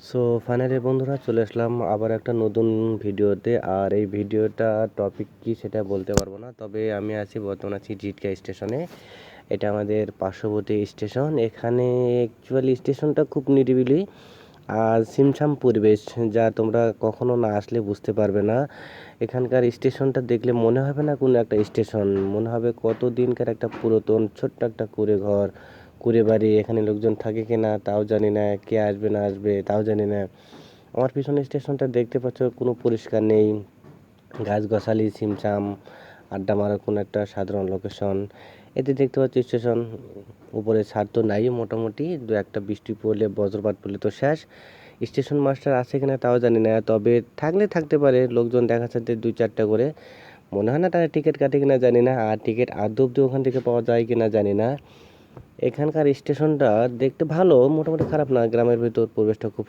So finally বন্ধুরা চলে আসলাম আবার একটা নতুন ভিডিওতে। আর এই ভিডিওটা টপিক কি সেটা বলতে পারবো না, তবে আমি বর্তমানে আছি জিটকা স্টেশনে। এটা আমাদের পার্শ্ববর্তী স্টেশন। এখানে অ্যাকচুয়ালি স্টেশনটা খুব নিরিবিলি আর ছিমছাম পরিবেশ, যা তোমরা কখনো না আসলে বুঝতে পারবে না। এখানকার স্টেশনটা দেখলে মনে হবে না কোনো একটা স্টেশন, মনে হবে কত দিনকার একটা পুরাতন ছোট্ট একটা কুঁড়ে ঘর, কুঁড়ে বাড়ি। এখানে লোকজন থাকে কিনা তাও জানি না, কে আসবে না আসবে তাও জানি না। আমার পিছনে স্টেশনটা দেখতে পাচ্ছ, কোনো পরিষ্কার নেই, গাছগাছালি ছিমছাম, আড্ডা মারার কোনো একটা সাধারণ লোকেশন। এতে দেখতে পাচ্ছি স্টেশন উপরে ছাদ তো নাই, মোটামুটি দু একটা বৃষ্টি পড়লে বজ্রপাত পড়লে তো শেষ। স্টেশন মাস্টার আছে কিনা তাও জানি না, তবে থাকলে থাকতে পারে। লোকজন দেখা যাচ্ছে দুই চারটা করে, মনে হয় না তারা টিকিট কাটে কিনা জানি না, আর টিকিট আদৌ অব্দি ওখান থেকে পাওয়া যায় কিনা জানি না। এখানকার স্টেশনটা দেখতে ভালো, মোটামুটি খারাপ না, গ্রামের ভিতর পরিবেশটা খুব